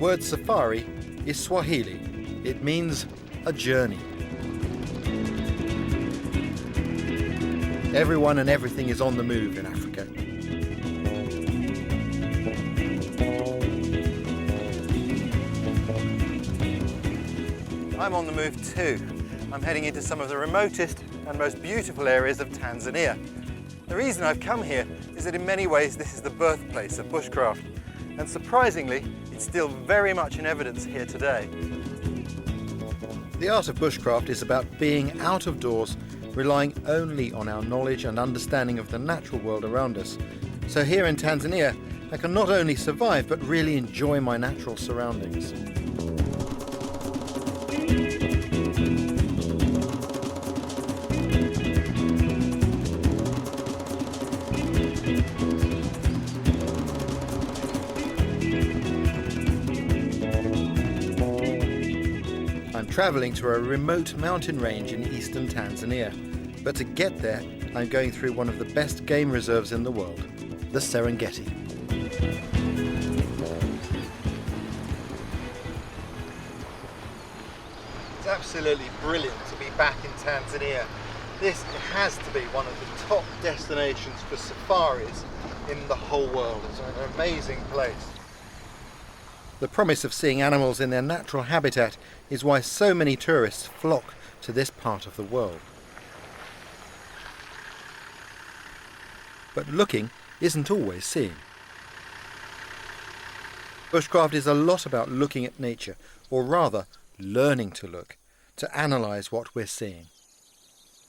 word safari is Swahili. It means a journey. Everyone and everything is on the move in Africa. I'm on the move too. I'm heading into some of the remotest and most beautiful areas of Tanzania. The reason I've come here is that in many ways this is the birthplace of bushcraft, and surprisingly it's still very much in evidence here today. The art of bushcraft is about being out of doors, relying only on our knowledge and understanding of the natural world around us. So here in Tanzania I can not only survive but really enjoy my natural surroundings. I'm travelling to a remote mountain range in eastern Tanzania, but to get there I'm going through one of the best game reserves in the world, the Serengeti. It's absolutely brilliant to be back in Tanzania. This has to be one of the top destinations for safaris in the whole world. It's an amazing place. The promise of seeing animals in their natural habitat is why so many tourists flock to this part of the world. But looking isn't always seeing. Bushcraft is a lot about looking at nature, or rather, learning to look, to analyse what we're seeing.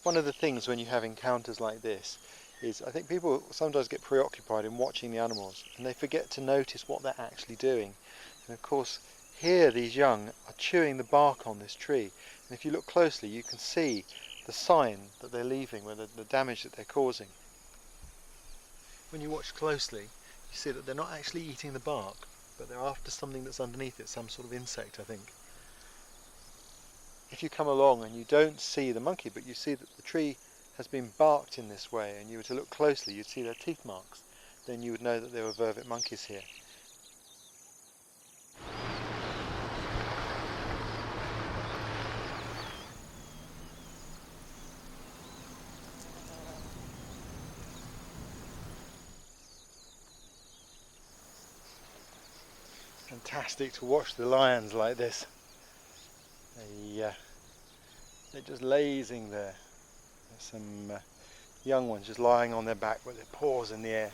One of the things when you have encounters like this is I think people sometimes get preoccupied in watching the animals and they forget to notice what they're actually doing. And of course, here these young are chewing the bark on this tree. And if you look closely, you can see the sign that they're leaving, with the damage that they're causing. When you watch closely, you see that they're not actually eating the bark, but they're after something that's underneath it, some sort of insect, I think. If you come along and you don't see the monkey, but you see that the tree has been barked in this way, and you were to look closely, you'd see their teeth marks, then you would know that there were vervet monkeys here. Fantastic to watch the lions like this. They're just lazing there. There's some young ones just lying on their back with their paws in the air.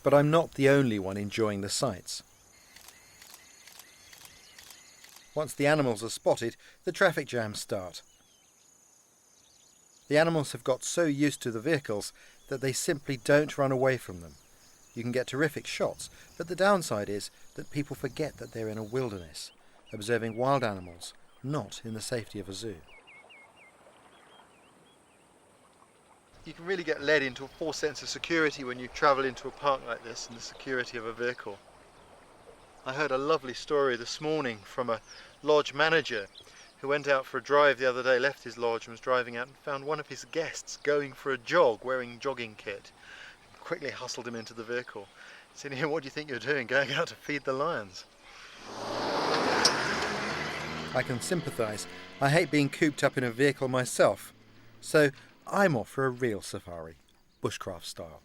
But I'm not the only one enjoying the sights. Once the animals are spotted, the traffic jams start. The animals have got so used to the vehicles that they simply don't run away from them. You can get terrific shots, but the downside is that people forget that they're in a wilderness, observing wild animals, not in the safety of a zoo. You can really get led into a false sense of security when you travel into a park like this and the security of a vehicle. I heard a lovely story this morning from a lodge manager who went out for a drive the other day, left his lodge and was driving out and found one of his guests going for a jog, wearing jogging kit. Quickly hustled him into the vehicle. He said, "What do you think you're doing, going out to feed the lions?" I can sympathise. I hate being cooped up in a vehicle myself. So I'm off for a real safari, bushcraft style.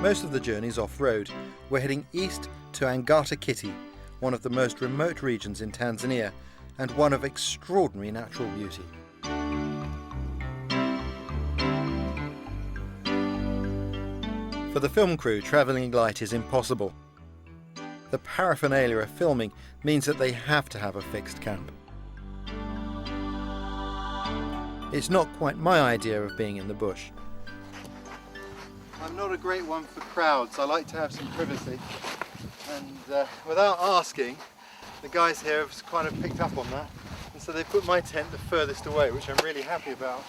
Most of the journey's off-road. We're heading east to Angata Kitty, one of the most remote regions in Tanzania and one of extraordinary natural beauty. For the film crew, travelling light is impossible. The paraphernalia of filming means that they have to have a fixed camp. It's not quite my idea of being in the bush. I'm not a great one for crowds. I like to have some privacy. And without asking, the guys here have kind of picked up on that. And so they put my tent the furthest away, which I'm really happy about.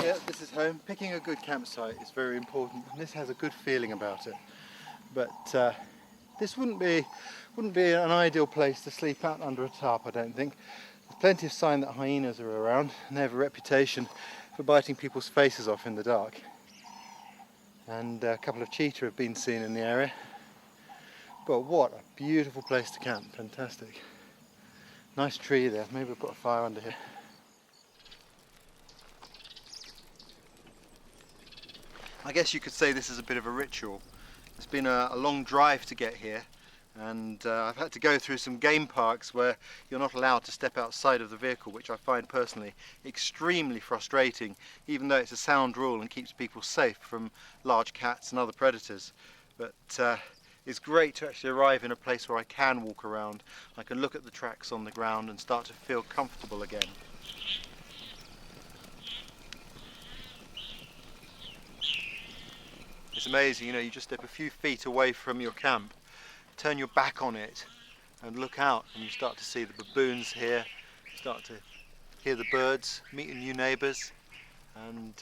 Yeah, this is home. Picking a good campsite is very important, and this has a good feeling about it. But this wouldn't be an ideal place to sleep out under a tarp, I don't think. Plenty of sign that hyenas are around, and they have a reputation for biting people's faces off in the dark. And a couple of cheetah have been seen in the area. But what a beautiful place to camp, fantastic. Nice tree there, maybe we'll put a fire under here. I guess you could say this is a bit of a ritual. It's been a long drive to get here, and I've had to go through some game parks where you're not allowed to step outside of the vehicle, which I find personally extremely frustrating, even though it's a sound rule and keeps people safe from large cats and other predators. But it's great to actually arrive in a place where I can walk around. I can look at the tracks on the ground and start to feel comfortable again. It's amazing, you know, you just step a few feet away from your camp, turn your back on it and look out, and you start to see the baboons here, start to hear the birds, meet new neighbours, and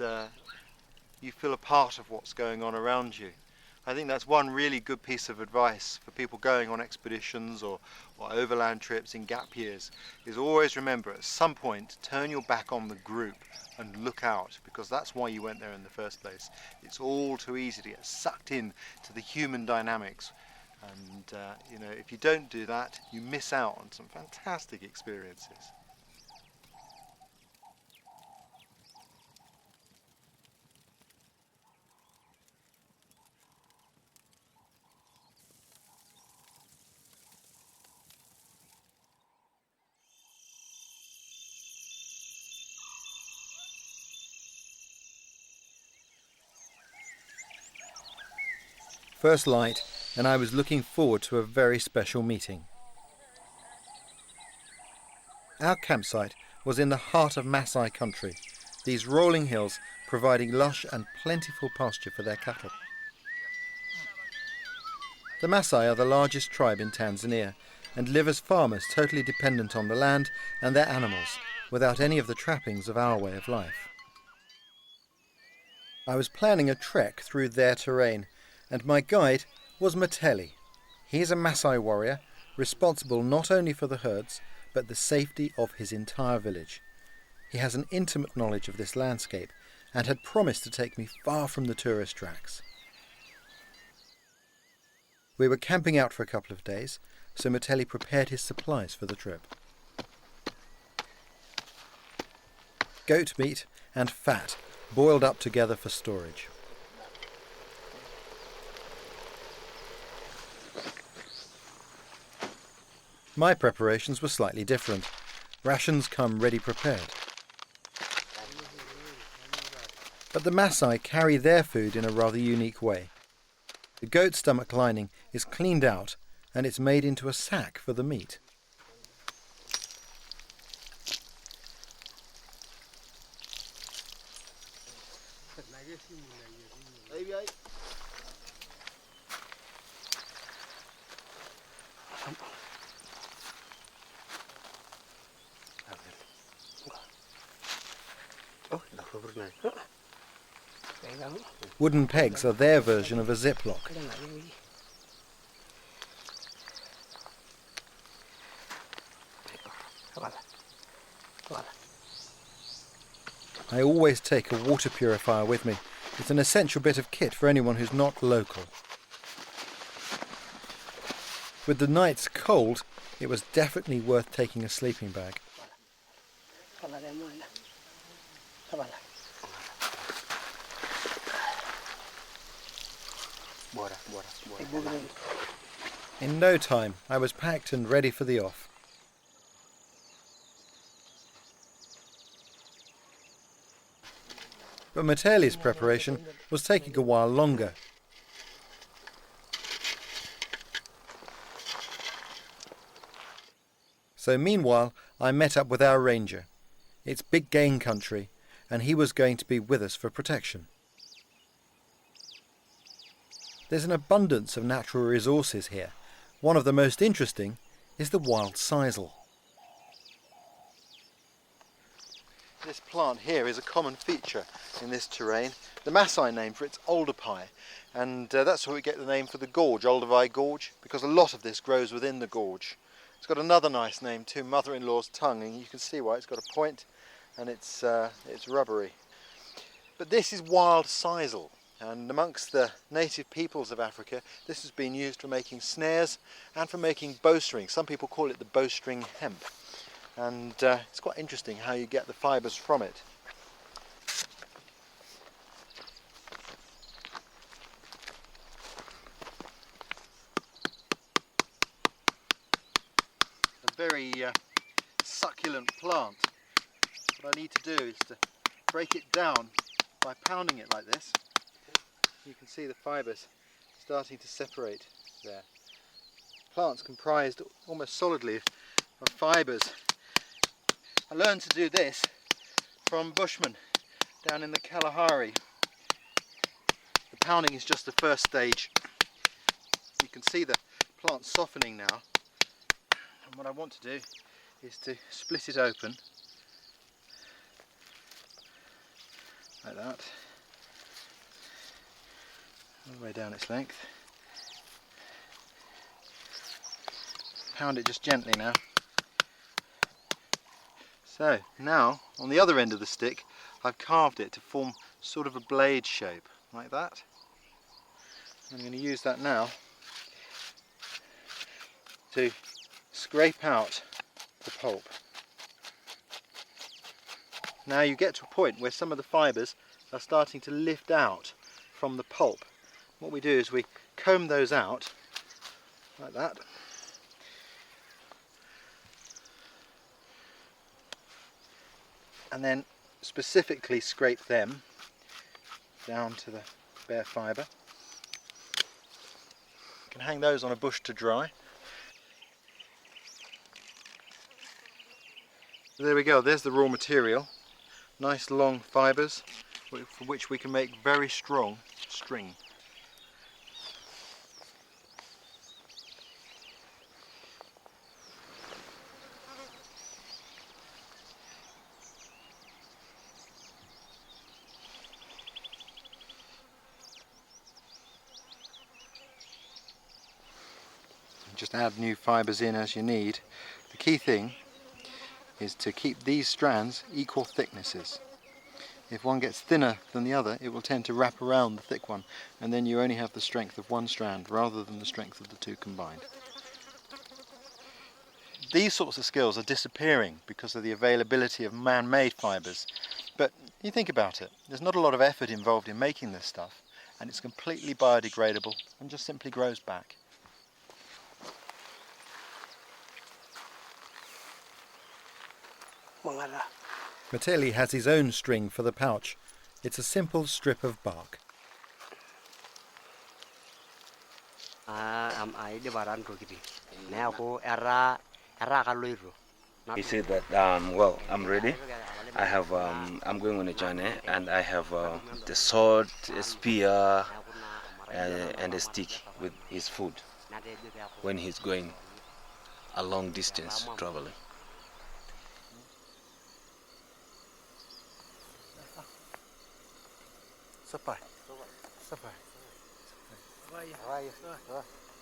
you feel a part of what's going on around you. I think that's one really good piece of advice for people going on expeditions or overland trips in gap years, is always remember at some point turn your back on the group and look out, because that's why you went there in the first place. It's all too easy to get sucked in to the human dynamics, and you know, if you don't do that, you miss out on some fantastic experiences. First light, and I was looking forward to a very special meeting. Our campsite was in the heart of Maasai country, these rolling hills providing lush and plentiful pasture for their cattle. The Maasai are the largest tribe in Tanzania and live as farmers totally dependent on the land and their animals, without any of the trappings of our way of life. I was planning a trek through their terrain, and my guide was Mateli. He is a Maasai warrior, responsible not only for the herds, but the safety of his entire village. He has an intimate knowledge of this landscape, and had promised to take me far from the tourist tracks. We were camping out for a couple of days, so Mateli prepared his supplies for the trip. Goat meat and fat boiled up together for storage. My preparations were slightly different. Rations come ready prepared. But the Maasai carry their food in a rather unique way. The goat stomach lining is cleaned out and it's made into a sack for the meat. Wooden pegs are their version of a ziplock. I always take a water purifier with me. It's an essential bit of kit for anyone who's not local. With the nights cold, it was definitely worth taking a sleeping bag. In no time, I was packed and ready for the off. But Mateli's preparation was taking a while longer. So meanwhile, I met up with our ranger. It's big game country, and he was going to be with us for protection. There's an abundance of natural resources here. One of the most interesting is the wild sisal. This plant here is a common feature in this terrain. The Maasai name for it's alderpai, and that's where we get the name for the gorge, Olduvai Gorge, because a lot of this grows within the gorge. It's got another nice name too, mother-in-law's tongue, and you can see why. It's got a point and it's rubbery. But this is wild sisal, and amongst the native peoples of Africa this has been used for making snares and for making bowstring. Some people call it the bowstring hemp, and it's quite interesting how you get the fibres from it. A very succulent plant. What I need to do is to break it down by pounding it like this. You can see the fibres starting to separate there. Plant's comprised almost solidly of fibres. I learned to do this from Bushmen down in the Kalahari. The pounding is just the first stage. You can see the plant softening now, and what I want to do is to split it open like that, all the way down its length. Pound it just gently now. So now on the other end of the stick I've carved it to form sort of a blade shape like that. I'm going to use that now to scrape out the pulp. Now you get to a point where some of the fibres are starting to lift out from the pulp. What we do is we comb those out like that. And then specifically scrape them down to the bare fibre. You can hang those on a bush to dry. There we go, there's the raw material. Nice long fibres for which we can make very strong string. Just add new fibres in as you need. The key thing is to keep these strands equal thicknesses. If one gets thinner than the other, it will tend to wrap around the thick one, and then you only have the strength of one strand rather than the strength of the two combined. These sorts of skills are disappearing because of the availability of man-made fibres, but you think about it, there's not a lot of effort involved in making this stuff, and it's completely biodegradable and just simply grows back. Metelli has his own string for the pouch. It's a simple strip of bark. He said that, well, I'm ready. I have, I'm going on a journey, and I have the sword, a spear, and a stick with his food when he's going a long distance traveling.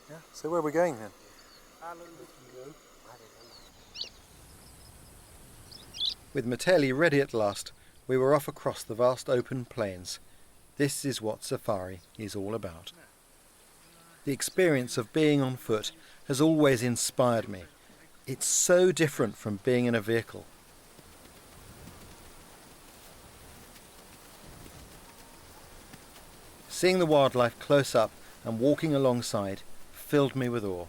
Yeah. So where are we going then? With Metelli ready at last, we were off across the vast open plains. This is what safari is all about. The experience of being on foot has always inspired me. It's so different from being in a vehicle. Seeing the wildlife close up and walking alongside filled me with awe.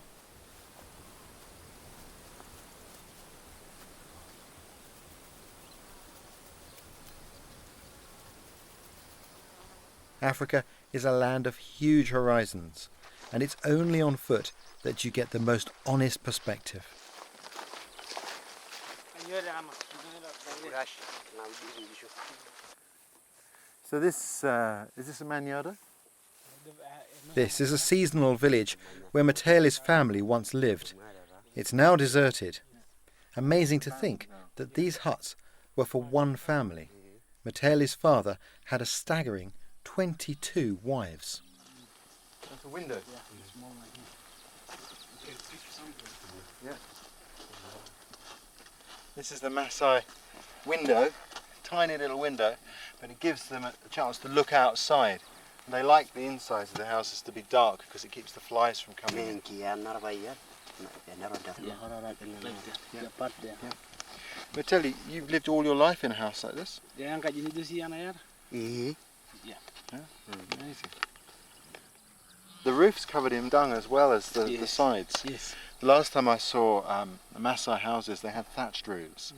Africa is a land of huge horizons, and it's only on foot that you get the most honest perspective. So this, is this a manada? This is a seasonal village where Metelli's family once lived. It's now deserted. Amazing to think that these huts were for one family. Metelli's father had a staggering 22 wives. That's a window. Yeah. This is the Maasai window, tiny little window, but it gives them a chance to look outside. And they like the insides of the houses to be dark because it keeps the flies from coming in. But tell you, you've lived all your life in a house like this? Yeah. Amazing. The roof's covered in dung as well as the sides. Yes. The last time I saw the Maasai houses, they had thatched roofs.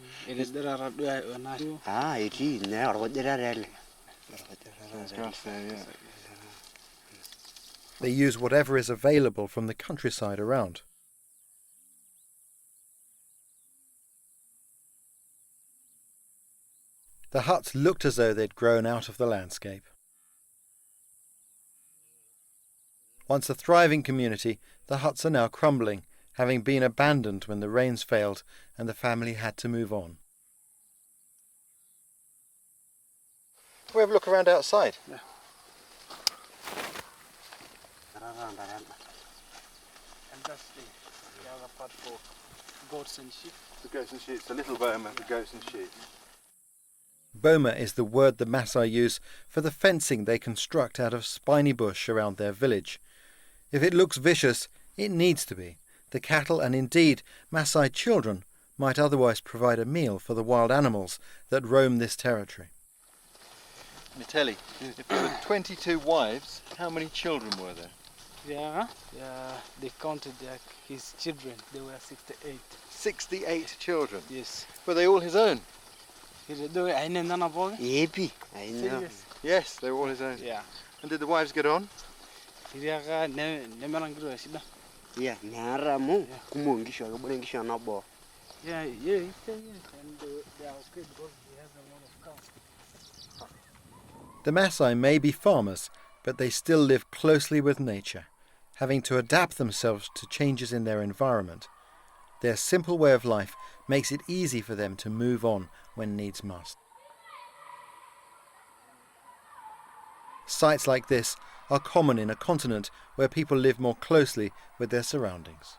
They use whatever is available from the countryside around. The huts looked as though they'd grown out of the landscape. Once a thriving community, the huts are now crumbling, having been abandoned when the rains failed and the family had to move on. Can we have a look around outside? Yeah. And that's the other part for goats and sheep. The goats and sheep, the little boma for goats and sheep. Boma is the word the Maasai use for the fencing they construct out of spiny bush around their village. If it looks vicious, it needs to be. The cattle and indeed Maasai children might otherwise provide a meal for the wild animals that roam this territory. Mitelli, if there were 22 wives, how many children were there? Yeah, they counted his children. There were 68. 68 children? Yes. Were they all his own? I know none of all. Yes, they were all his own. Yeah. And did the wives get on? Yeah. Yeah, and they are okay because he has a lot of cows. The Maasai may be farmers, but they still live closely with nature, having to adapt themselves to changes in their environment. Their simple way of life makes it easy for them to move on when needs must. Sites like this are common in a continent where people live more closely with their surroundings.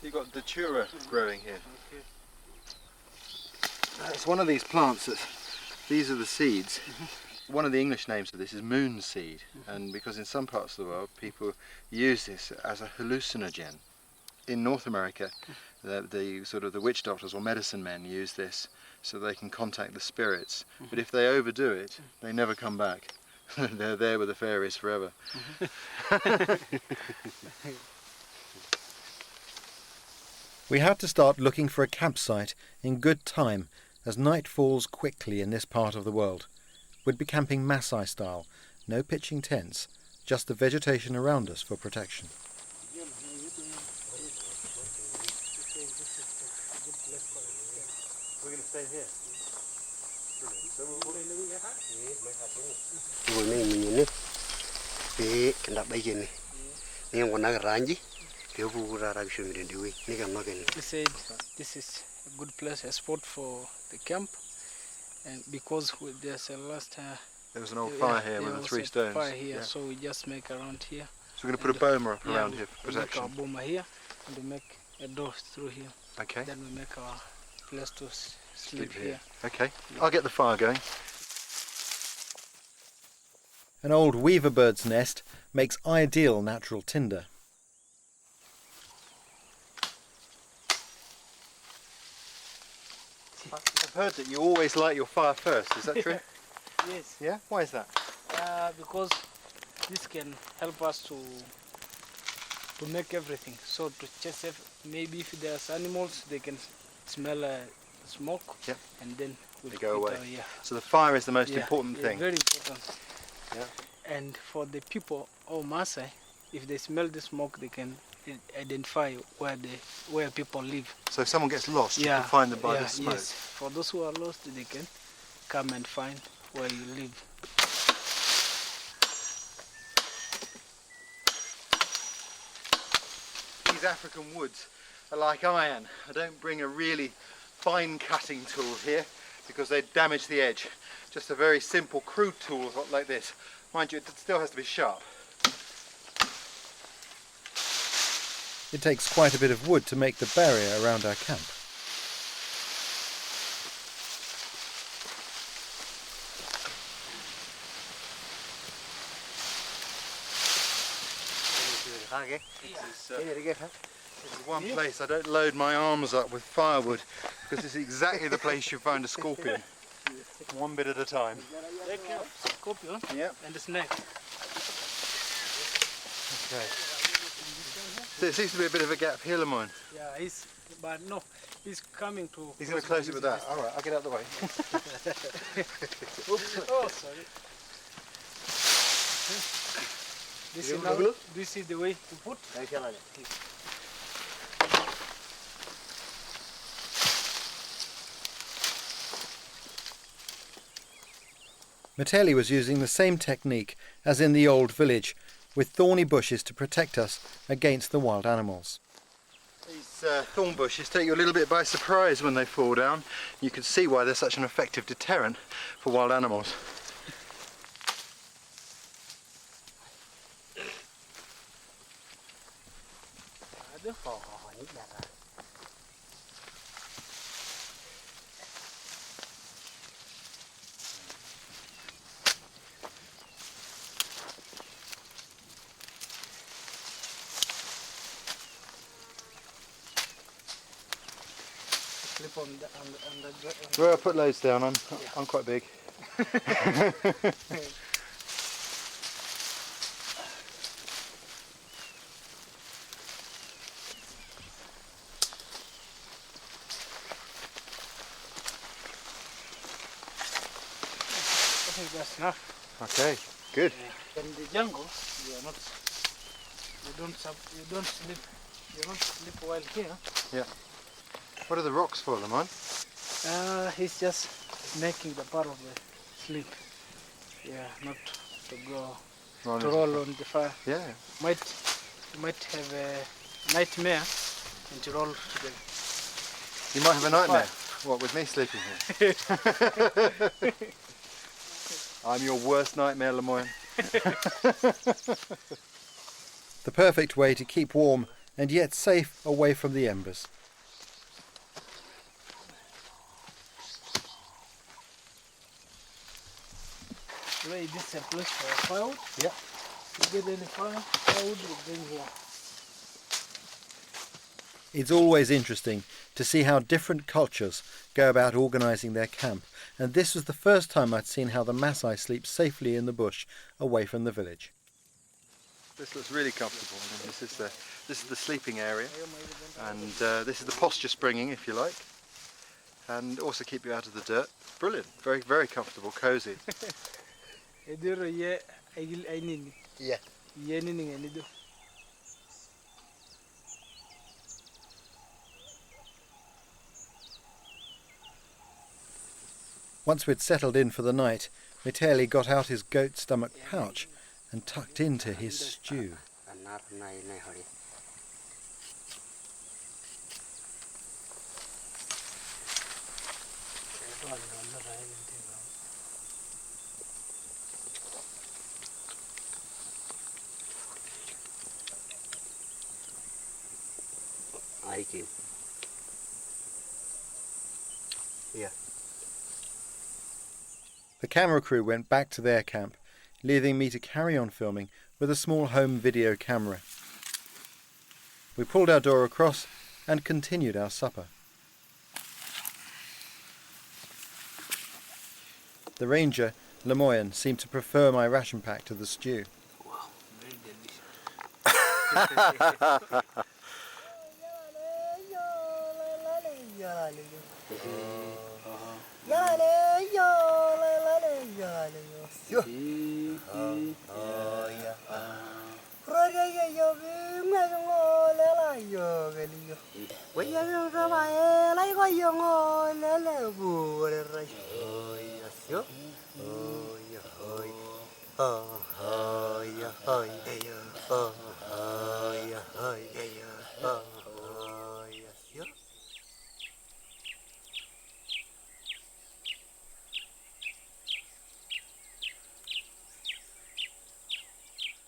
You've got datura growing here. It's one of these plants these are the seeds. One of the English names of this is moon seed, and because in some parts of the world people use this as a hallucinogen. In North America, the witch doctors or medicine men use this so they can contact the spirits. But if they overdo it, they never come back. They're there with the fairies forever. We had to start looking for a campsite in good time as night falls quickly in this part of the world. We'd be camping Maasai style, no pitching tents, just the vegetation around us for protection. We're going to stay here. They said this is a good place, a spot for the camp, and because there's a there was an old fire here with the 3 stones. Fire here, so we just make around here. So we're going to put a boma up around here for protection. We make our boma here, and we make a door through here. Okay. Then we make our place to sleep here. Okay, I'll get the fire going. An old weaver bird's nest makes ideal natural tinder. I've heard that you always light your fire first, is that true? Yes. Yeah? Why is that? Because this can help us to make everything. So to chase maybe if there's animals, they can smell smoke, yep. And then they go away. Yeah. So the fire is the most important thing. Very important. Yeah. And for the people or Maasai, if they smell the smoke, they can identify where people live. So if someone gets lost, you can find them by the smoke. Yes. For those who are lost, they can come and find where you live. These African woods are like iron. I don't bring a really fine cutting tool here because they'd damage the edge. Just a very simple crude tool like this. Mind you, it still has to be sharp. It takes quite a bit of wood to make the barrier around our camp. This is one place I don't load my arms up with firewood because this is exactly the place you find a scorpion. One bit at a time. Take care of scorpion and the snake. Okay. So it seems to be a bit of a gap here, Lemoyne. Yeah, but no, he's coming to... He's going to close it with that. Alright, I'll get out of the way. Oops. Oh, sorry. This is the way to put. Metelli was using the same technique as in the old village, with thorny bushes to protect us against the wild animals. These thorn bushes take you a little bit by surprise when they fall down. You can see why they're such an effective deterrent for wild animals. Well, I put loads down. I'm quite big. I think that's enough. Okay, good. In the jungle, you don't sleep. You don't sleep while here. Yeah. What are the rocks for, Lemoyne? He's just making the part of the sleep. Yeah, not to go to roll on the fire. Yeah. Might have a nightmare and to roll today. You might have a nightmare. What, with me sleeping here? I'm your worst nightmare, Lemoyne. The perfect way to keep warm and yet safe away from the embers. This is a place for firewood. Yeah. You get any firewood, you bring here. It's always interesting to see how different cultures go about organising their camp, and this was the first time I'd seen how the Maasai sleep safely in the bush away from the village. This looks really comfortable. I mean, this is the sleeping area, and this is the posture springing, if you like, and also keep you out of the dirt. Brilliant. Very, very comfortable, cosy. Yeah. Once we'd settled in for the night, Metelli got out his goat stomach pouch and tucked into his stew. Yeah. The camera crew went back to their camp, leaving me to carry on filming with a small home video camera. We pulled our door across and continued our supper. The ranger, Lemoyne, seemed to prefer my ration pack to the stew. Wow, very delicious.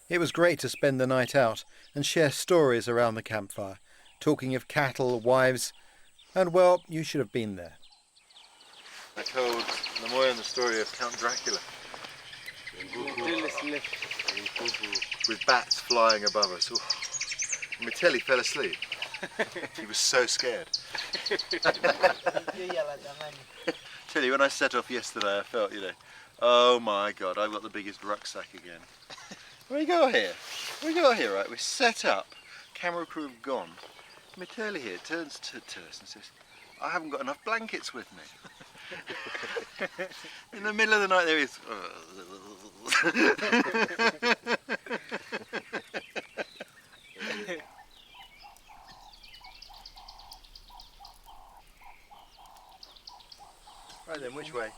It was great to spend the night out and share stories around the campfire, talking of cattle, wives, and well, you should have been there. I told Lemoyne the story of Count Dracula, with bats flying above us. Ooh. Metelli fell asleep. He was so scared. Tell you, when I set off yesterday, I felt, oh my God, I've got the biggest rucksack again. We go here, right? We set up, camera crew have gone. Metelli here turns to us and says, I haven't got enough blankets with me. In the middle of the night there is... Right then, which way?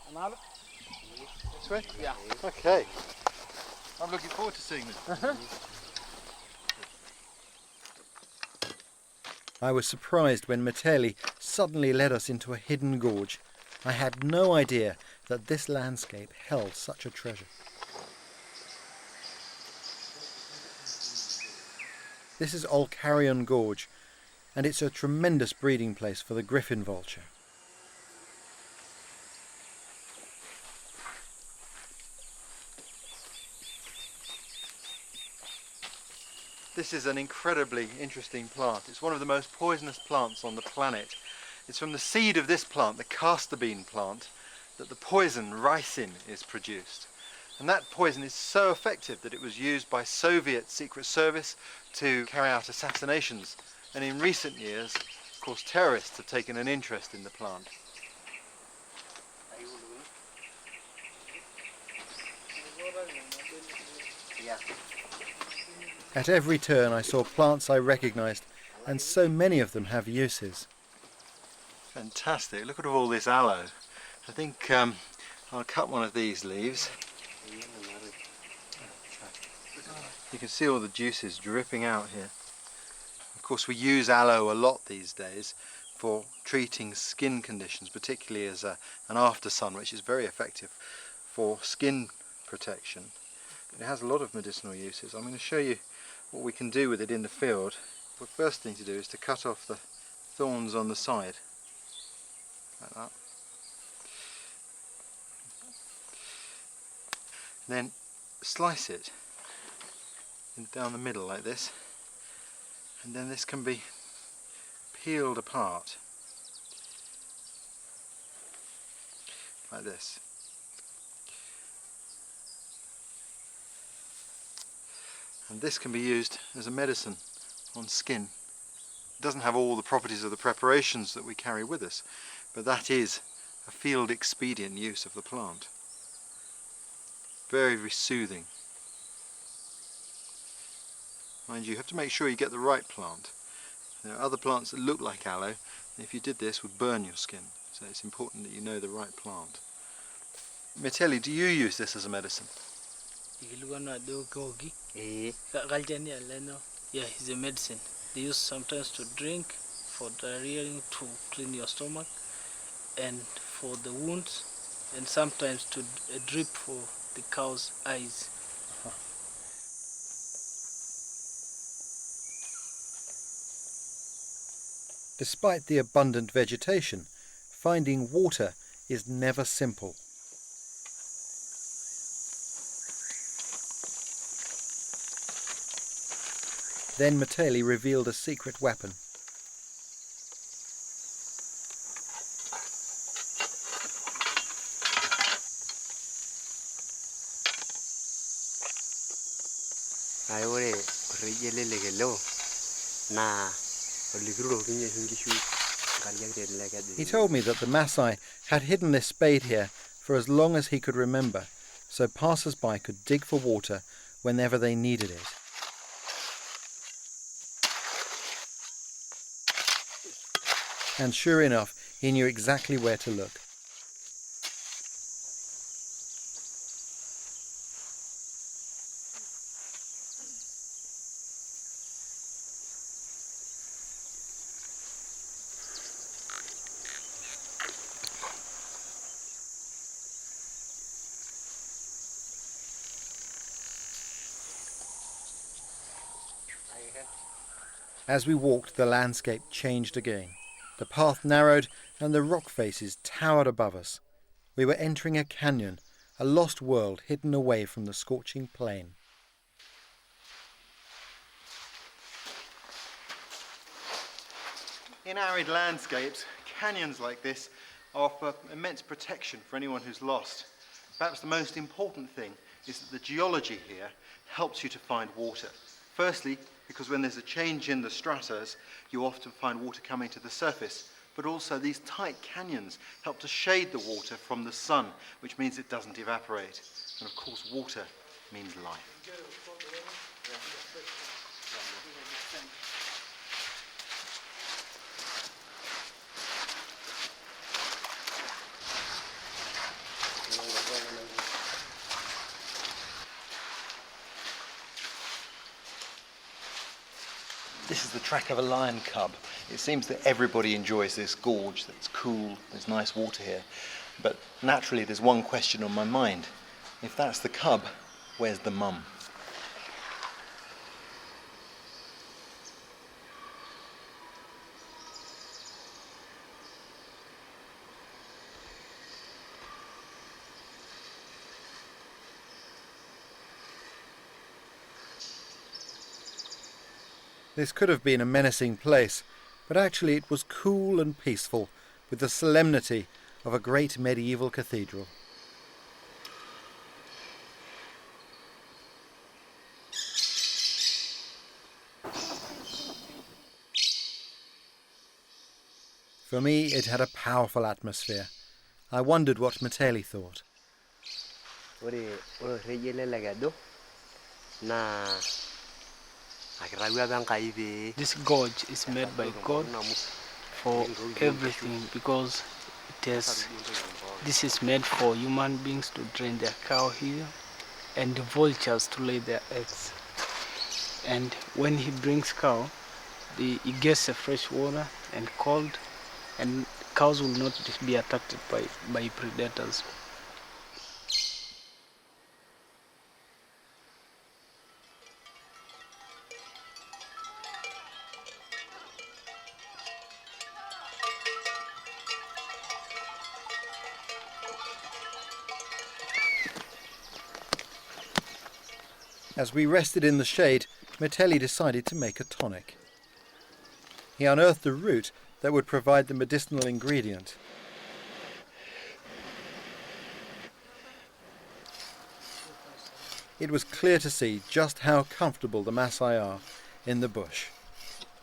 This way? Yeah. Okay. I'm looking forward to seeing this. I was surprised when Metelli suddenly led us into a hidden gorge. I had no idea that this landscape held such a treasure. This is Olcarion Gorge, and it's a tremendous breeding place for the griffin vulture. This is an incredibly interesting plant. It's one of the most poisonous plants on the planet. It's from the seed of this plant, the castor bean plant, that the poison ricin is produced. And that poison is so effective that it was used by Soviet Secret Service to carry out assassinations. And in recent years, of course, terrorists have taken an interest in the plant. At every turn I saw plants I recognised, and so many of them have uses. Fantastic, look at all this aloe. I think I'll cut one of these leaves. You can see all the juices dripping out here. Of course we use aloe a lot these days for treating skin conditions, particularly as an after sun, which is very effective for skin protection. It has a lot of medicinal uses. I'm going to show you what we can do with it in the field. The first thing to do is to cut off the thorns on the side, like that. Then slice it down the middle like this, and then this can be peeled apart like this. And this can be used as a medicine on skin. It doesn't have all the properties of the preparations that we carry with us, but that is a field expedient use of the plant. Very, very soothing. Mind you have to make sure you get the right plant. There are other plants that look like aloe, and if you did this would burn your skin, so it's important that you know the right plant. Metelli, do you use this as a medicine? Yeah, it's a medicine. They use sometimes to drink, for diarrhea, to clean your stomach, and for the wounds, and sometimes to drip for the cow's eyes. Despite the abundant vegetation, finding water is never simple. Then Metelli revealed a secret weapon. He told me that the Maasai had hidden this spade here for as long as he could remember, so passers-by could dig for water whenever they needed it. And sure enough, he knew exactly where to look. As we walked, the landscape changed again. The path narrowed and the rock faces towered above us. We were entering a canyon, a lost world hidden away from the scorching plain. In arid landscapes, canyons like this offer immense protection for anyone who's lost. Perhaps the most important thing is that the geology here helps you to find water. Firstly, because when there's a change in the stratas, you often find water coming to the surface. But also these tight canyons help to shade the water from the sun, which means it doesn't evaporate. And of course, water means life. This is the track of a lion cub. It seems that everybody enjoys this gorge, that's cool, there's nice water here. But naturally there's one question on my mind. If that's the cub, where's the mum? This could have been a menacing place, but actually it was cool and peaceful, with the solemnity of a great medieval cathedral. For me, it had a powerful atmosphere. I wondered what Meteli thought. This gorge is made by God for everything, because this is made for human beings to drain their cow here and the vultures to lay their eggs. And when he brings cow, he gets a fresh water and cold, and cows will not be attacked by predators. As we rested in the shade, Meteli decided to make a tonic. He unearthed a root that would provide the medicinal ingredient. It was clear to see just how comfortable the Maasai are in the bush.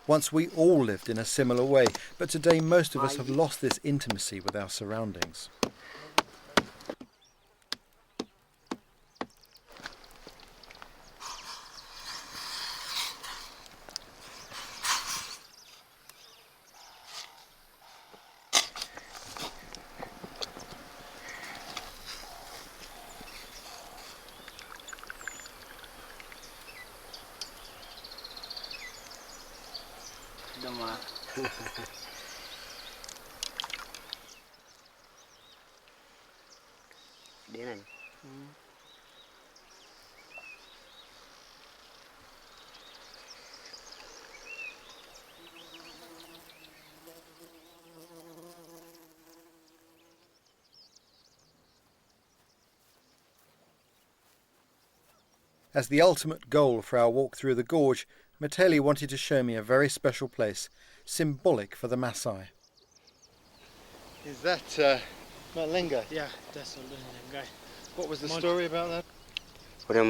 Once we all lived in a similar way, but today most of us have lost this intimacy with our surroundings. As the ultimate goal for our walk through the gorge, Meteli wanted to show me a very special place, symbolic for the Maasai. Is that Malenga? Yeah, that's Oldonyilangai. What was the story about that? The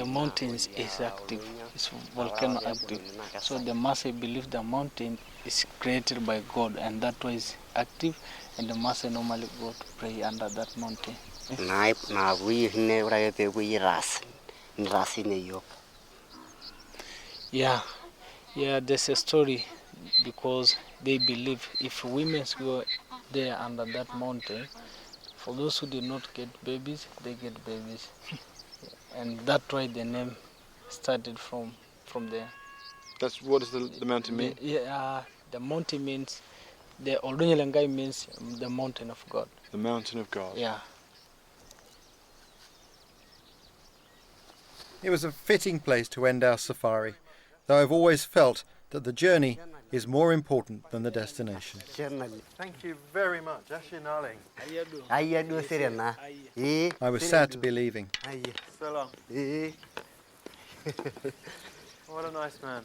mountains is active, it's volcano active. So the Maasai believe the mountain is created by God, and that was active, and the Maasai normally go to pray under that mountain. Yeah, there's a story, because they believe if women go there under that mountain, for those who did not get babies, they get babies. And that's why the name started from there. That's what does the mountain mean? The mountain means, the Oldonyilangai means the mountain of God. The mountain of God. Yeah. It was a fitting place to end our safari, though I've always felt that the journey is more important than the destination. Thank you very much. Ashinale. I was sad to be leaving. So long. What a nice man.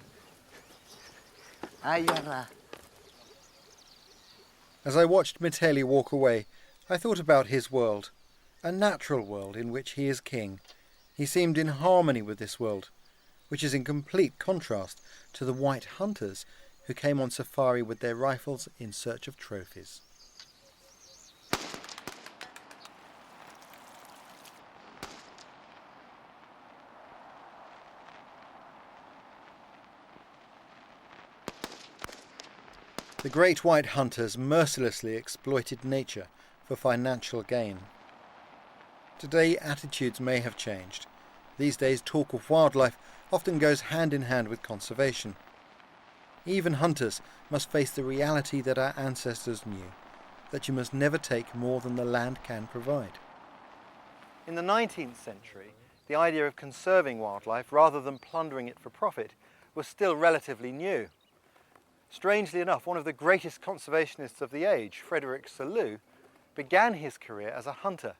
As I watched Miteli walk away, I thought about his world, a natural world in which he is king. He seemed in harmony with this world, which is in complete contrast to the white hunters who came on safari with their rifles in search of trophies. The great white hunters mercilessly exploited nature for financial gain. Today, attitudes may have changed. These days, talk of wildlife often goes hand in hand with conservation. Even hunters must face the reality that our ancestors knew, that you must never take more than the land can provide. In the 19th century, the idea of conserving wildlife rather than plundering it for profit was still relatively new. Strangely enough, one of the greatest conservationists of the age, Frederick Selous, began his career as a hunter.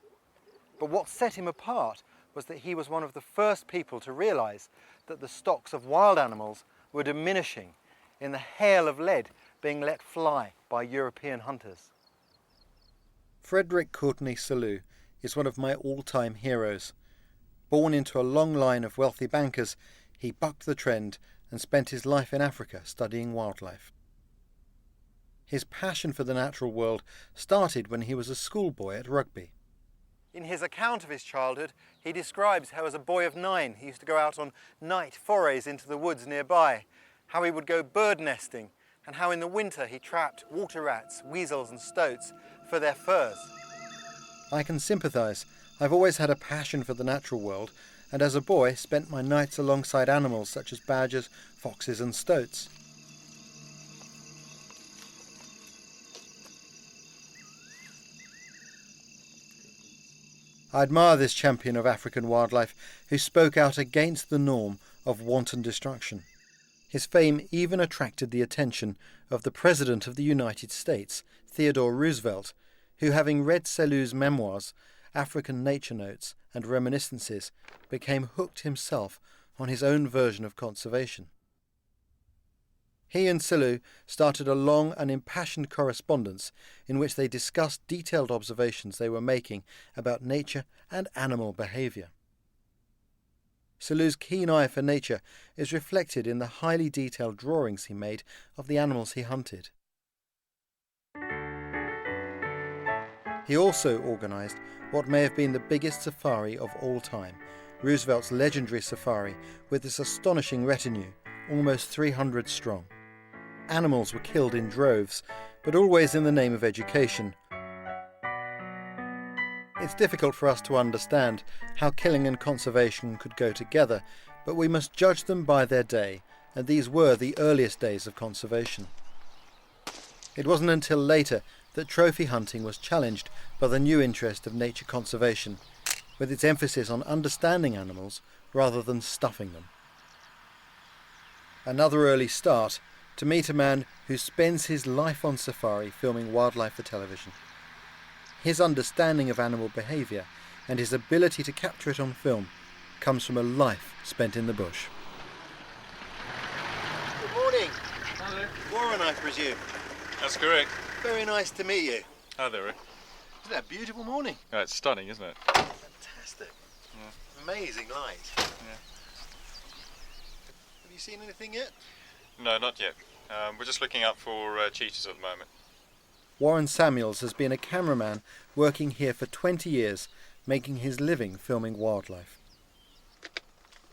But what set him apart was that he was one of the first people to realise that the stocks of wild animals were diminishing in the hail of lead being let fly by European hunters. Frederick Courtenay Selous is one of my all-time heroes. Born into a long line of wealthy bankers, he bucked the trend and spent his life in Africa studying wildlife. His passion for the natural world started when he was a schoolboy at Rugby. In his account of his childhood, he describes how as a boy of 9 he used to go out on night forays into the woods nearby, how he would go bird nesting, and how in the winter he trapped water rats, weasels and stoats for their furs. I can sympathise. I've always had a passion for the natural world, and as a boy spent my nights alongside animals such as badgers, foxes and stoats. I admire this champion of African wildlife who spoke out against the norm of wanton destruction. His fame even attracted the attention of the President of the United States, Theodore Roosevelt, who, having read Selous' memoirs, African Nature Notes and Reminiscences, became hooked himself on his own version of conservation. He and Selous started a long and impassioned correspondence in which they discussed detailed observations they were making about nature and animal behaviour. Selous' keen eye for nature is reflected in the highly detailed drawings he made of the animals he hunted. He also organised what may have been the biggest safari of all time, Roosevelt's legendary safari with its astonishing retinue, almost 300 strong. Animals were killed in droves, but always in the name of education. It's difficult for us to understand how killing and conservation could go together, but we must judge them by their day, and these were the earliest days of conservation. It wasn't until later that trophy hunting was challenged by the new interest of nature conservation, with its emphasis on understanding animals rather than stuffing them. Another early start, to meet a man who spends his life on safari filming wildlife for television. His understanding of animal behaviour and his ability to capture it on film comes from a life spent in the bush. Good morning. Hello. Warren, I presume. That's correct. Very nice to meet you. Hi there, Rick. Isn't that a beautiful morning? Oh, it's stunning, isn't it? Fantastic. Yeah. Amazing light. Yeah. Have you seen anything yet? No, not yet. We're just looking out for cheetahs at the moment. Warren Samuels has been a cameraman working here for 20 years, making his living filming wildlife.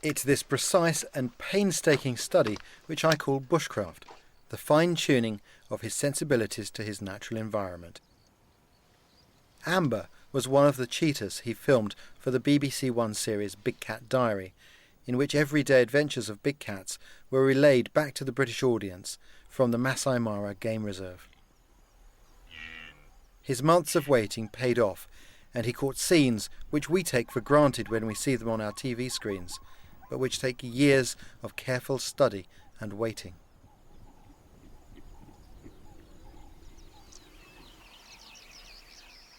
It's this precise and painstaking study which I call bushcraft, the fine-tuning of his sensibilities to his natural environment. Amber was one of the cheetahs he filmed for the BBC One series Big Cat Diary, in which everyday adventures of big cats were relayed back to the British audience from the Masai Mara Game Reserve. His months of waiting paid off, and he caught scenes which we take for granted when we see them on our TV screens, but which take years of careful study and waiting.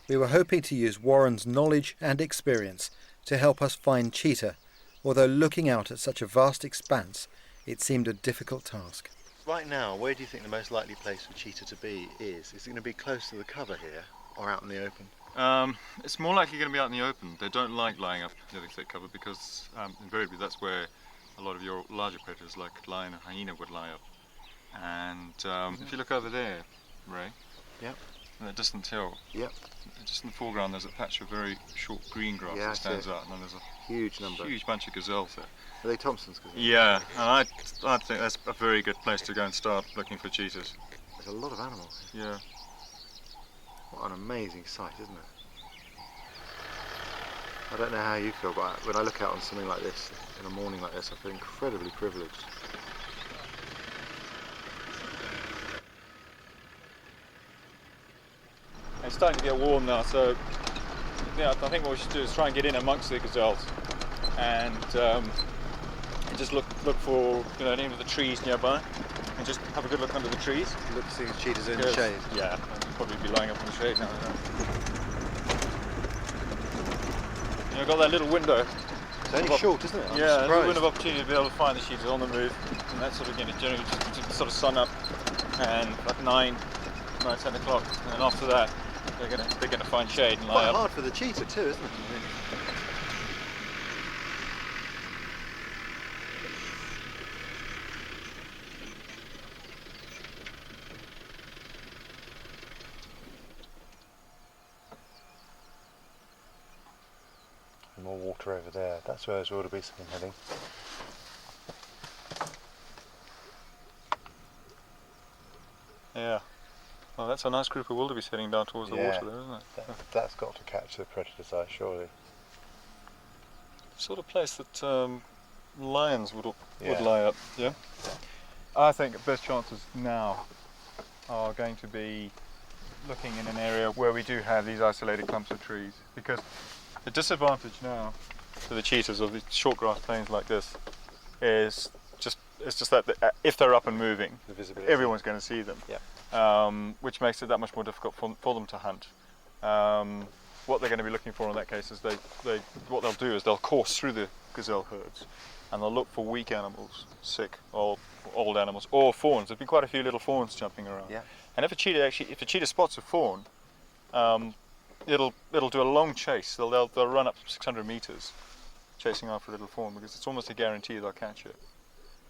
We were hoping to use Warren's knowledge and experience to help us find cheetah, although looking out at such a vast expanse, it seemed a difficult task. Right now, where do you think the most likely place for cheetah to be is? Is it going to be close to the cover here or out in the open? It's more likely going to be out in the open. They don't like lying up near the thick cover because invariably that's where a lot of your larger predators like lion and hyena would lie up. And if you look over there, Ray, yep. in that distant hill, yep. just in the foreground there's a patch of very short green grass that stands out, and then there's a huge bunch of gazelles there. Are they Thompson's gazelles? Yeah, and I think that's a very good place to go and start looking for cheetahs. There's a lot of animals. Yeah. What an amazing sight, isn't it? I don't know how you feel, but when I look out on something like this, in a morning like this, I feel incredibly privileged. It's starting to get warm now, so yeah, I think what we should do is try and get in amongst the gazelles and just look for any of the trees nearby, and just have a good look under the trees. Look to see the cheetahs in the shade. Yeah, they'll probably be lying up in the shade now. I've got that little window. It's only short, isn't it? Yeah, a little window of opportunity to be able to find the cheetahs on the move, and that's sort of generally just sort of sun up, and at 9, 10 o'clock, and then after that they're gonna find shade and lie quite up. Hard for the cheetah too, isn't it? More water over there. That's where there's wildebeest been heading. Yeah. Well, that's a nice group of wildebeest heading down towards the water there, isn't it? That's got to catch the predator's eye, surely. Sort of place that lions would lie up, yeah? I think the best chances now are going to be looking in an area where we do have these isolated clumps of trees, because the disadvantage now to the cheetahs of the short grass plains like this is just that if they're up and moving, everyone's going to see them, which makes it that much more difficult for them to hunt. What they're going to be looking for in that case is what they'll do is they'll course through the gazelle herds, and they'll look for weak animals, sick, old animals, or fawns. There've been quite a few little fawns jumping around. Yeah. And if a cheetah spots a fawn, it'll do a long chase. They'll run up 600 meters chasing after a little fawn, because it's almost a guarantee they'll catch it.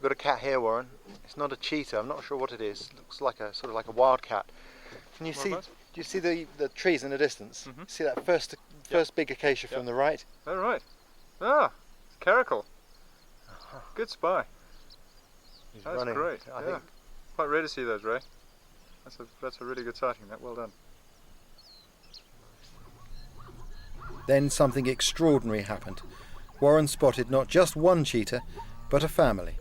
We've got a cat here, Warren. It's not a cheetah. I'm not sure what it is. It looks like a sort of like a wildcat. Can you see? Do you see the trees in the distance? Mm-hmm. See that first big acacia from the right? Oh, right. Ah, caracal. Good spy. He's That's running. Great. I think. Quite rare to see those, Ray. That's a really good sighting. Well done. Then something extraordinary happened. Warren spotted not just one cheetah, but a family.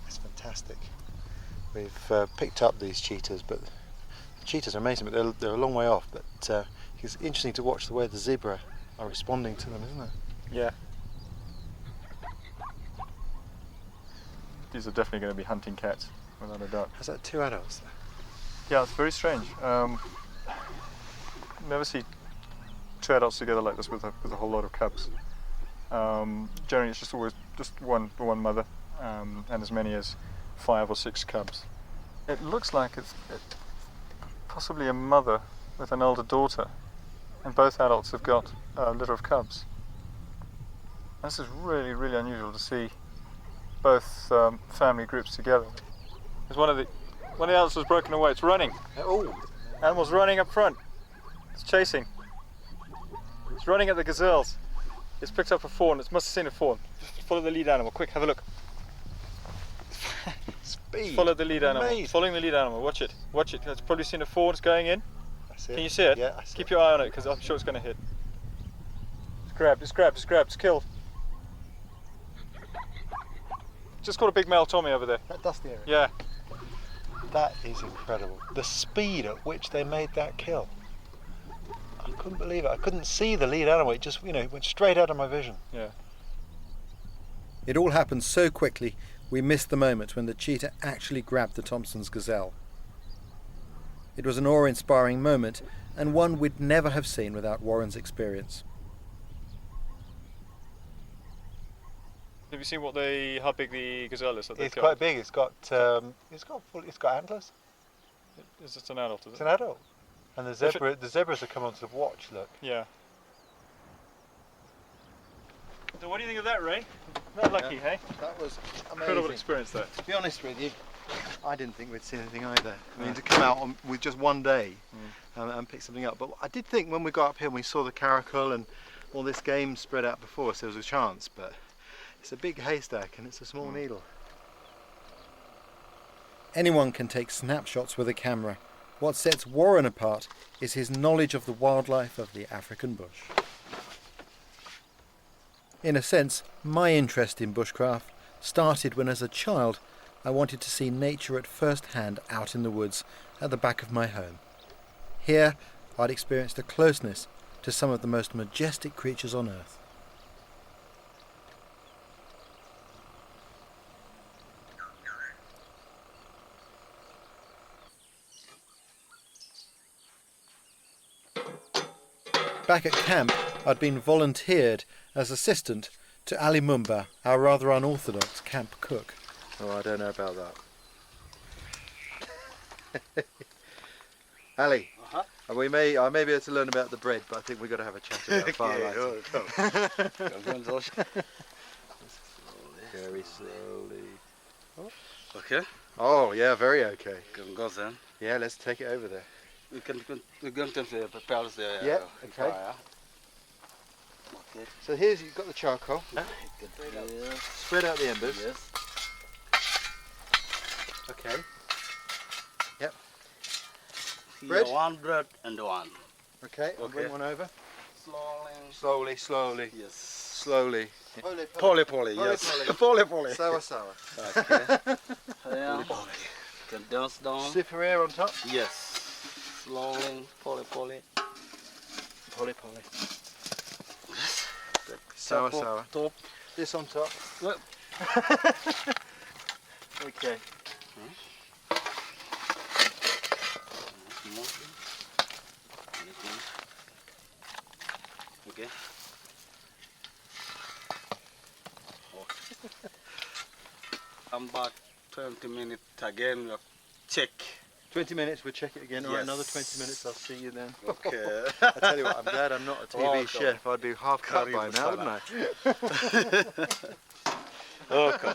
That's fantastic. We've picked up these cheetahs, but the cheetahs are amazing, but they're a long way off. But it's interesting to watch the way the zebra are responding to them, isn't it? Yeah. These are definitely going to be hunting cats, without a doubt. Is that 2 adults? Yeah, it's very strange. Never see 2 adults together like this with a whole lot of cubs. Generally, it's just always just one mother, and as many as 5 or 6 cubs. It looks like it's possibly a mother with an older daughter, and both adults have got a litter of cubs. This is really, really unusual to see both family groups together. There's one of the adults was broken away. It's running. Oh! Animal's running up front. It's chasing. It's running at the gazelles. It's picked up a fawn. It must have seen a fawn. Just follow the lead animal. Quick, have a look. Speed. Follow the lead animal. Amazing. Following the lead animal. Watch it. Watch it. It's probably seen a fawn. It's going in. That's it. Can you see it? Yeah, I see Keep it. your eye on it, because I'm sure it's going to hit. It's grabbed. It's grabbed. It's grabbed. It's killed. Just got a big male Tommy over there. That dusty area. Yeah. That is incredible. The speed at which they made that kill. I couldn't believe it. I couldn't see the lead animal. It just, went straight out of my vision. Yeah. It all happened so quickly, we missed the moment when the cheetah actually grabbed the Thompson's gazelle. It was an awe-inspiring moment, and one we'd never have seen without Warren's experience. Have you seen how big the gazelle is? It's quite big. It's got antlers. Is it an adult? Is it? It's an adult. And the zebras have come onto the watch. Look. Yeah. So what do you think of that, Ray? Not lucky, hey? That was amazing. Incredible experience there. To be honest with you, I didn't think we'd see anything either. I mean, to come out with just one day and pick something up. But I did think when we got up here and we saw the caracal and all this game spread out before us, there was a chance. But it's a big haystack and it's a small needle. Anyone can take snapshots with a camera. What sets Warren apart is his knowledge of the wildlife of the African bush. In a sense, my interest in bushcraft started when as a child I wanted to see nature at first hand out in the woods at the back of my home. Here I'd experienced a closeness to some of the most majestic creatures on earth. Back at camp, I'd been volunteered as assistant to Ali Mumba, our rather unorthodox camp cook. Oh, I don't know about that. Ali, I may be able to learn about the bread, but I think we've got to have a chat about firelighting. Very slowly. Okay. Oh, yeah, very okay. Can go then. Yeah, let's take it over there. We can prepare the Yeah, okay. Okay. So here's, you've got the charcoal. Yeah. Spread out the embers. Yes. Okay. Yep. Here Bread? one bread and one. Okay, I'll Okay. bring one over. Slowly. Slowly. Yes. Slowly. Poly. Poly, Yes. poly. Poly. Sour. Okay. Yeah. Okay. Can dance down. Super on top. Yes. Slowly. Poly. Poly. Yes. Sour. Top. This on top. Well. Okay. Okay. I'm back 20 minutes again. We'll check. 20 minutes, we'll check it again. All right, Yes. another 20 minutes, I'll see you then. Okay. I tell you what, I'm glad I'm not a TV Welcome. chef. I'd be half cut by Karibu now, wouldn't I? Okay.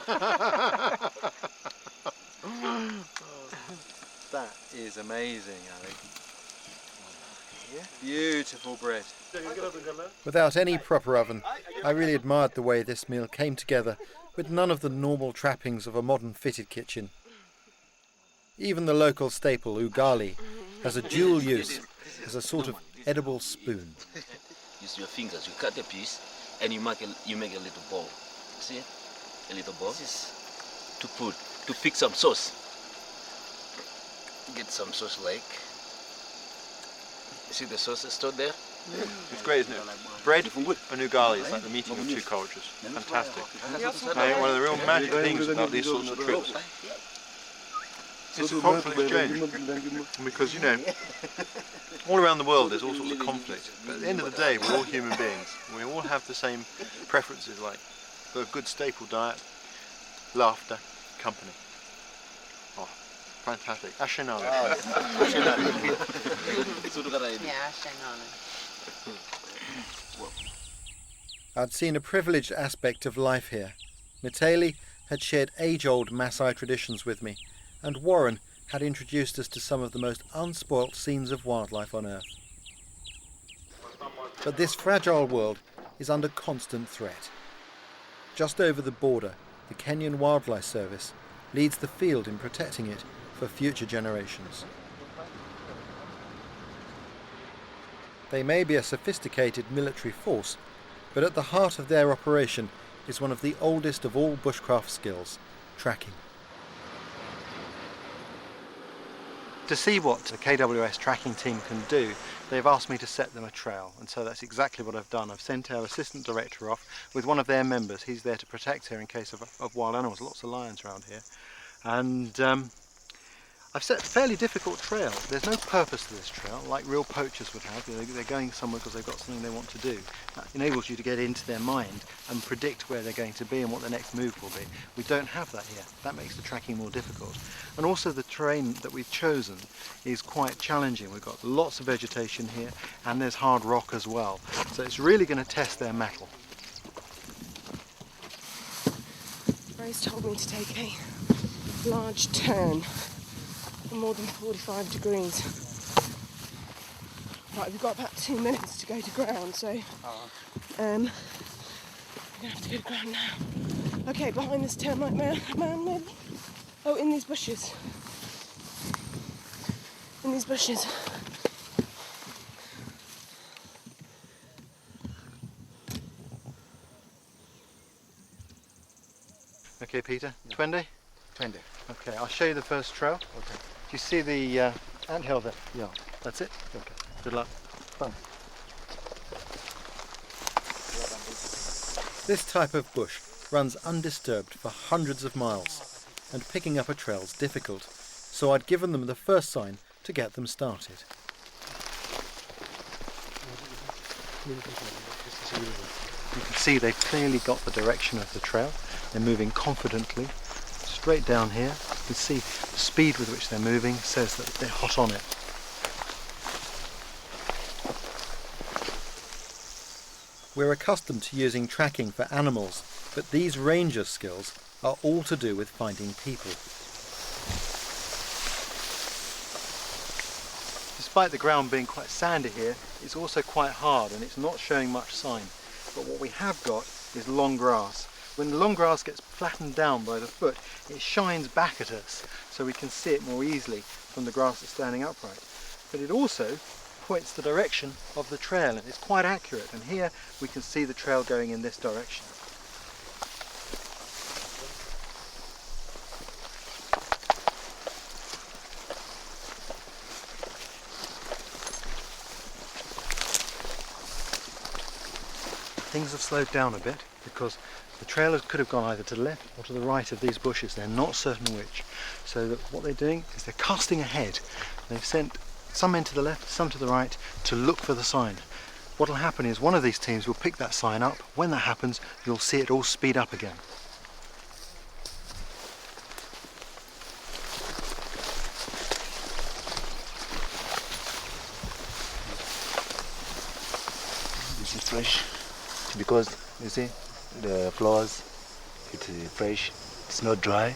That is amazing, Ali. Beautiful bread. Without any proper oven, I really admired the way this meal came together with none of the normal trappings of a modern fitted kitchen. Even the local staple, ugali, has a dual use as a sort of edible spoon. Use your fingers, you cut the piece and you make a little ball. See? A little ball. This is to pick some sauce. Get some sauce like. You see the sauce stored there? It's great, isn't it? Bread and ugali is like the meeting of two cultures. Fantastic. I think one of the real magic things about these sorts of trips is the cultural exchange. Because, all around the world there's all sorts of conflict. But at the end of the day, we're all human beings. We all have the same preferences, like a good staple diet, laughter, company. Oh, fantastic. Ashenale. I'd seen a privileged aspect of life here. Mitali had shared age-old Maasai traditions with me, and Warren had introduced us to some of the most unspoilt scenes of wildlife on Earth. But this fragile world is under constant threat. Just over the border, the Kenyan Wildlife Service leads the field in protecting it for future generations. They may be a sophisticated military force, but at the heart of their operation is one of the oldest of all bushcraft skills, tracking. To see what the KWS tracking team can do, they've asked me to set them a trail, and so that's exactly what I've done. I've sent our assistant director off with one of their members. He's there to protect her in case of wild animals, lots of lions around here. And I've set a fairly difficult trail. There's no purpose to this trail, like real poachers would have. You know, they're going somewhere because they've got something they want to do. That enables you to get into their mind and predict where they're going to be and what their next move will be. We don't have that here. That makes the tracking more difficult. And also the terrain that we've chosen is quite challenging. We've got lots of vegetation here and there's hard rock as well. So it's really going to test their mettle. Rose told me to take a large turn for more than 45 degrees. Right, we've got about 2 minutes to go to ground, so we're going to have to go to ground now. Okay, behind this termite man maybe? Oh, in these bushes. In these bushes. Okay, Peter, Twende? 20. Okay, I'll show you the first trail. Okay. Do you see the anthill there? Yeah. That's it? Okay. Good luck. Fun. This type of bush runs undisturbed for hundreds of miles, and picking up a trail's difficult, so I'd given them the first sign to get them started. You can see they've clearly got the direction of the trail. They're moving confidently straight down here. You can see the speed with which they're moving says that they're hot on it. We're accustomed to using tracking for animals, but these ranger skills are all to do with finding people. Despite the ground being quite sandy here, it's also quite hard and it's not showing much sign. But what we have got is long grass. When the long grass gets flattened down by the foot, it shines back at us so we can see it more easily from the grass that's standing upright. But it also points the direction of the trail and it's quite accurate, and here we can see the trail going in this direction. Things have slowed down a bit because the trailers could have gone either to the left or to the right of these bushes. They're not certain which. So that what they're doing is they're casting ahead. They've sent some men to the left, some to the right to look for the sign. What will happen is one of these teams will pick that sign up. When that happens, you'll see it all speed up again. This is fresh because you see the flowers, it's fresh, it's not dry.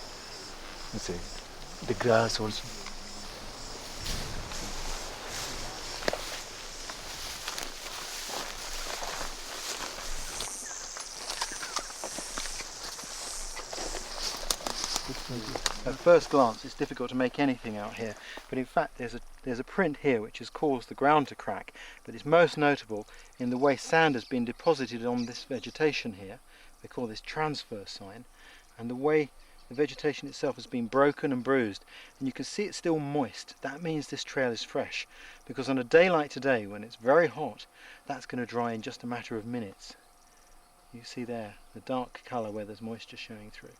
You see the grass also. At first glance it's difficult to make anything out here, but in fact there's a print here which has caused the ground to crack, but it's most notable in the way sand has been deposited on this vegetation here. They call this transfer sign, and the way the vegetation itself has been broken and bruised, and you can see it's still moist. That means this trail is fresh, because on a day like today when it's very hot, that's going to dry in just a matter of minutes. You see there the dark colour where there's moisture showing through.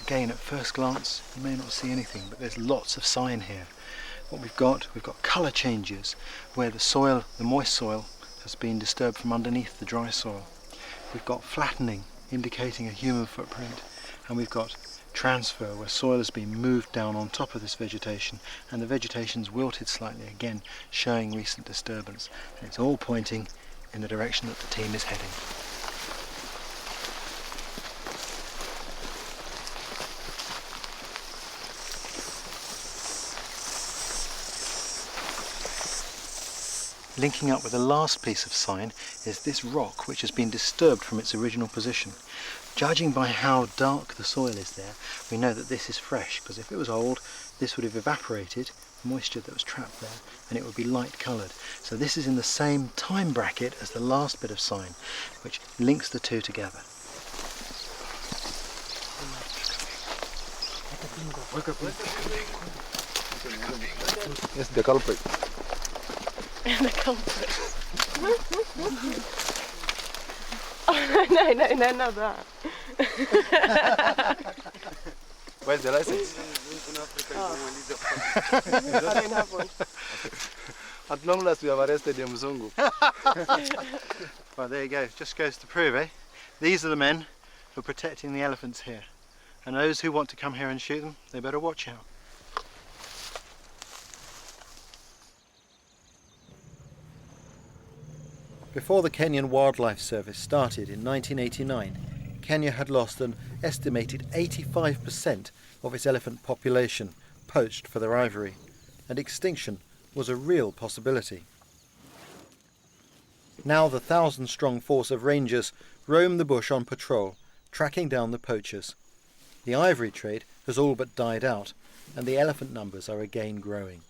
Again, at first glance you may not see anything, but there's lots of sign here. What we've got colour changes where the soil, the moist soil, has been disturbed from underneath the dry soil. We've got flattening indicating a human footprint, and we've got transfer where soil has been moved down on top of this vegetation and the vegetation's wilted slightly, again showing recent disturbance, and it's all pointing in the direction that the team is heading. Linking up with the last piece of sign is this rock which has been disturbed from its original position. Judging by how dark the soil is there, we know that this is fresh, because if it was old, this would have evaporated the moisture that was trapped there and it would be light coloured. So this is in the same time bracket as the last bit of sign, which links the two together. Yes, the culprit. The culprit. Oh, no, not that. Where's the license? I don't have one. At long last we have arrested the Mzungu. Well, there you go. Just goes to prove, eh? These are the men who are protecting the elephants here. And those who want to come here and shoot them, they better watch out. Before the Kenyan Wildlife Service started in 1989, Kenya had lost an estimated 85% of its elephant population poached for their ivory, and extinction was a real possibility. Now the 1,000-strong force of rangers roam the bush on patrol, tracking down the poachers. The ivory trade has all but died out, and the elephant numbers are again growing.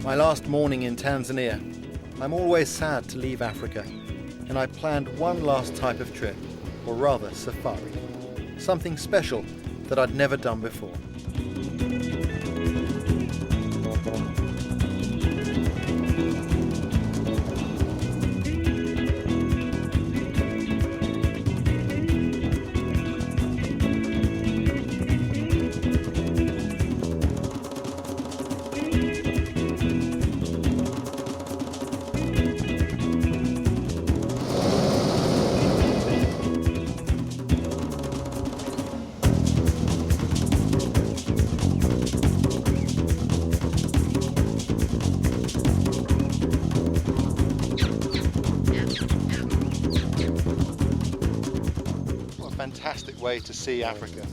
My last morning in Tanzania. I'm always sad to leave Africa, and I planned one last type of trip, or rather safari. Something special that I'd never done before. Fantastic way to see Africa.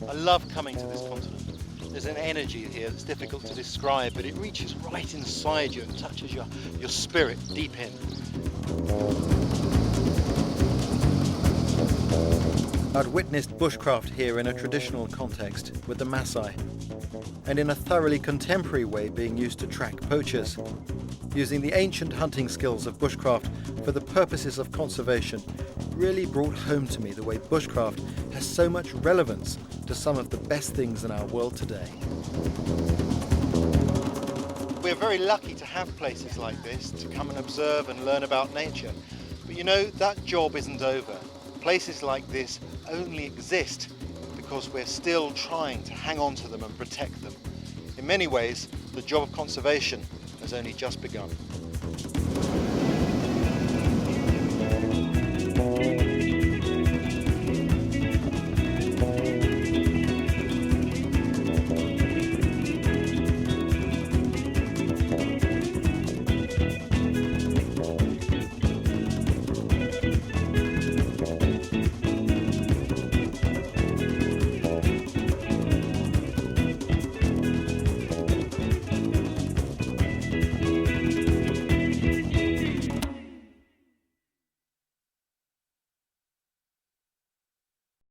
I love coming to this continent. There's an energy here that's difficult to describe, but it reaches right inside you and touches your spirit deep in. I'd witnessed bushcraft here in a traditional context with the Maasai, and in a thoroughly contemporary way being used to track poachers. Using the ancient hunting skills of bushcraft for the purposes of conservation really brought home to me the way bushcraft has so much relevance to some of the best things in our world today. We're very lucky to have places like this to come and observe and learn about nature. But you know, that job isn't over. Places like this only exist because we're still trying to hang on to them and protect them. In many ways, the job of conservation has only just begun.